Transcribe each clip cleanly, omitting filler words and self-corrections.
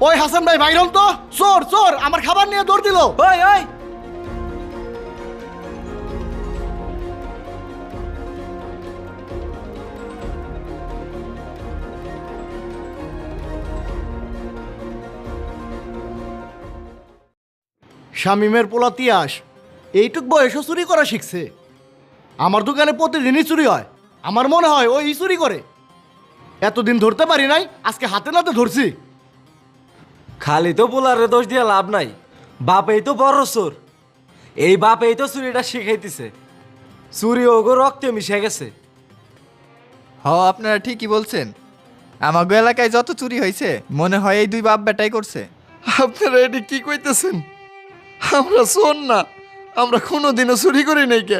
ওই হাসান ভাই বাইরন তো, চোর চোর আমার খাবার নিয়ে দৌড় দিল। ওই ওই শামিমের পোলা তিয়াস এইটুক বয়সও চুরি করা শিখছে। আমার দোকানে প্রতিদিনই চুরি হয়। আমার মনে হয় ওই চুরি করে। এতদিন ধরতে পারি নাই, আজকে হাতে নাতে ধরছি। খালি তো পোলারে দোষ দিয়ে লাভ নাই, বাপেই তো বড় চোর। এই বাপেই তো চুরিটা শিখাইতেছে, চুরি ওগো রক্তে মিশে গেছে। আপনারা ঠিকই বলছেন। আমাগো এলাকায় যত চুরি হয়েছে মনে হয় এই দুই বাপ বেটাই করছে। আপনারা এটি কি কইতেছেন? আমরা শোন না, আমরা কোনোদিনও চুরি করি নাই। কে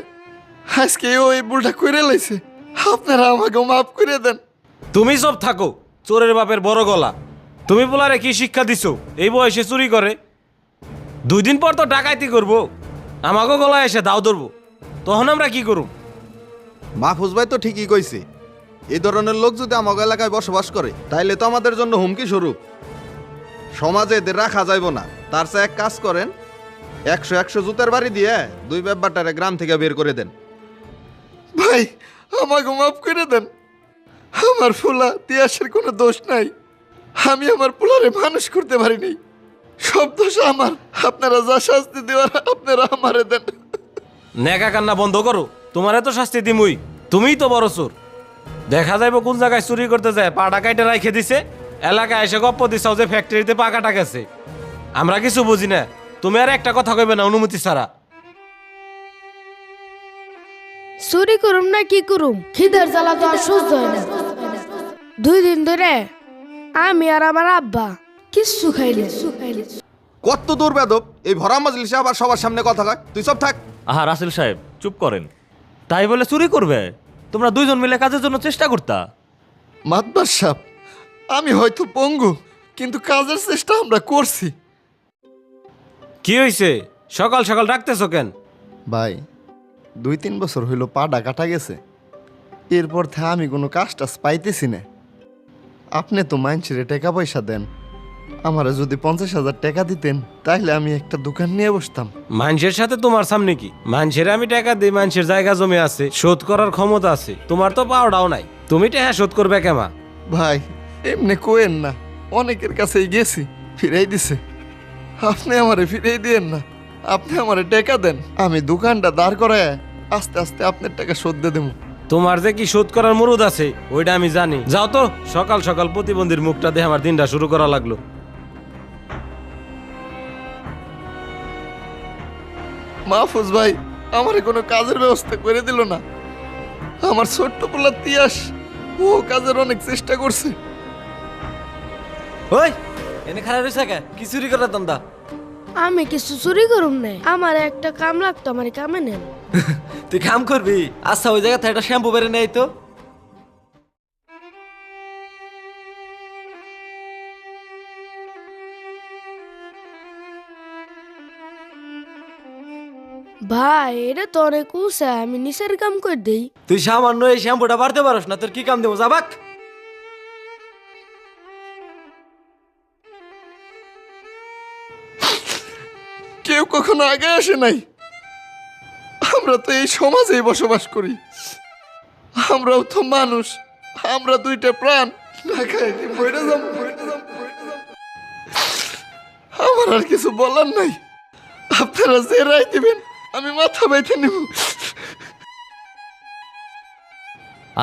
আজকে ও এই ভুলটা করে লাইছে, আপনারা আমাকে মাফ করে দেন। তুমি সব থাকো, চোরের বাপের বড় গলা। তুমি পোলারে কি শিক্ষা দিছো? এই বয়সে চুরি করে? 2 দিন পর তো ডাকাইতি করবো, আমাকে গলায় এসে দাও ধরবো, তখন আমরা কি করব? মাহফুজ ভাই তো ঠিকই কইছে, এই ধরনের লোক যদি আমাকে এলাকায় বসবাস করে তাইলে তো আমাদের জন্য হুমকি স্বরূপ। সমাজে এদের রাখা যাইব না। তার চেয়ে এক কাজ করেন, 100 জুতার বাড়ি দিয়ে দুই ব্যাপারটারে গ্রাম থেকে বের করে দেন। ভাই আমাকে মাফ করে দেন। আমার ফুলা তিয়াসের কোনো দোষ নাই। আমি আমার পোলারে মানুষ করতে পারিনি, সব দোষ আমার। আপনারা যা শাস্তি দেওয়ার আপনারা আমারে দেন। নেকা কান্না বন্ধ করো, তোমার এত শাস্তি দিমুই। তুমিই তো বড় চোর। দেখা যাইব কোন জায়গায় চুরি করতে যায় পাটা কাইটে রাইখে দিছে, এলাকায় এসে গপ্প দিছাও যে ফ্যাক্টরিতে পা কাটা গেছে। আমরা কিছু বুঝি না, তুমি আর একটা কথা কইবে না অনুমতি ছাড়া। চুরি করুম না কি করুম, খিদের জ্বালা তো আর সহ্য হয় না। 2 দিন ধরে আমি আর আমার আব্বা কিচ্ছু খাইলে। কত দূর বেদব, এই ভরা মজলিসে আবার সবার সামনে কথা কয়। তুই সব থাক। আহা রাসেল সাহেব চুপ করেন। তাই বলে চুরি করবে? তোমরা 2 জন মিলে কাজের জন্য চেষ্টা করতা। মাতবার সাহেব, আমি হয়তো পঙ্গু, কিন্তু কাজের চেষ্টা আমরা করছি। কি হইছে? সকাল সকাল ডাকতেছো কেন? ভাই 2-3 বছর হইল পাটা কাটা গেছে, এরপর থেকে আমি কোনো কাজ টাজ পাইতেছি না। আপনি তো মানুষের টাকা পয়সা দেন, আমারে যদি 50,000 টাকা দিতেন তাইলে আমি একটা দোকান নিয়ে বসতাম। মানুষের সাথে তোমার সামনে কি? মানুষের আমি টাকা দিই, মানুষের জায়গা জমি আছে, শোধ করার ক্ষমতা আছে। তোমার তো পাওয়াটাও নাই, তুমি টাকা শোধ করবে কেমা? ভাই এমনি কোয়েন না, অনেকের কাছেই গেছি, ফিরাই দিছে। আপনি আমারে ফিরাই দিয়েন না, আপনি আমারে টাকা দেন, আমি দোকানটা দাঁড় করায় আস্তে আস্তে আপনার টাকা শোধ দিয়ে দেবো। তোমার যে কি শোধ করার মুরুদ আছে ওইটা আমি জানি। যাও তো, সকাল সকাল প্রতিবন্ধীর মুখটা দেখে আমার দিনটা শুরু করা লাগলো। মাহফুজ ভাই আমারে কোনো কাজের ব্যবস্থা করে দিল না। আমার ছোট্ট পোলা তিয়াস, ও কাজের অনেক চেষ্টা করছে। ওই এনে খারাপ রয়েছে কে? কি চুরি করার দান্দা? আমি কিছু চুরি করুম না, আমার একটা কাম লাগতো, আমার কামে নেন। তুই কাম করবি? আচ্ছা ওই জায়গা থেকে একটা শ্যাম্পু বেড়ে নেই তো। ভাই এটা তো অনেক উঁচা, আমি নিচের কাম করে দেই। তুই সামান্য এই শ্যাম্পুটা বাড়তে পারস না, তোর কি কাম দেবো? যাবাক। কেউ কখনো আগে আসে নাই। আমরা তো এই সমাজেই বসবাস করি, আমরাও তো মানুষ, আমরা 2টা প্রাণ। না খাই কি মরে যাম, মরে যাম, মরে যাম। আমার আর কিছু বলার নাই, আপনারা যে রায় দিবেন আমি মাথা বাইতে নেব।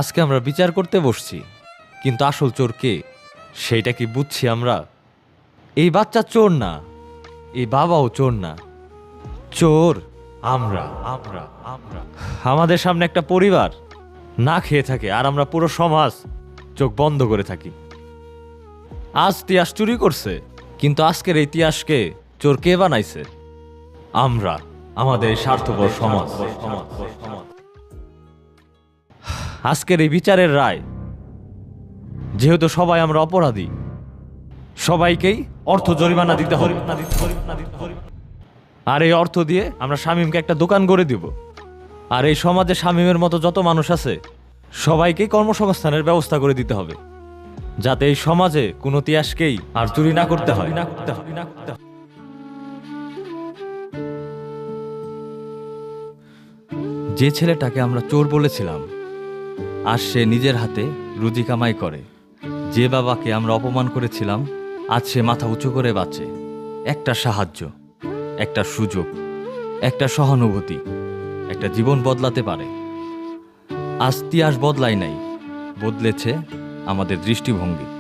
আজকে আমরা বিচার করতে বসছি, কিন্তু আসল চোর কে সেইটা কি বুঝছি আমরা? এই বাচ্চা চোর না, এই বাবাও চোর না, চোর আমরা। আমরা আমরা আমাদের সামনে একটা পরিবার না খেয়ে থাকে, আর আমরা পুরো সমাজ চোখ বন্ধ করে থাকি। আজ তিয়াস চুরি করছে, কিন্তু আজকের এই তিয়াসকে চোর কে বানাইছে? আমরা, আমাদের এই স্বার্থপর সমাজ। আজকের এই বিচারের রায়, যেহেতু সবাই আমরা অপরাধী, সবাইকেই অর্থ জরিমানা দিতে হবে। আর এই অর্থ দিয়ে আমরা শামীমকে একটা দোকান গড়ে দিব। আর এই সমাজে শামীমের মতো যত মানুষ আছে সবাইকেই কর্মসংস্থানের ব্যবস্থা করে দিতে হবে। যাতে এই সমাজে কোনো তিয়াসকেই আর চুরি না করতে হয়। যে ছেলেটাকে আমরা চোর বলেছিলাম আজ সে নিজের হাতে রুজি কামাই করে। যে বাবাকে আমরা অপমান করেছিলাম আজ সে মাথা উঁচু করে বাঁচে। একটা সাহায্য, একটা সুযোগ, একটা সহানুভূতি একটা জীবন বদলাতে পারে। আজ ইতিহাস বদলায় নাই, বদলেছে আমাদের দৃষ্টিভঙ্গি।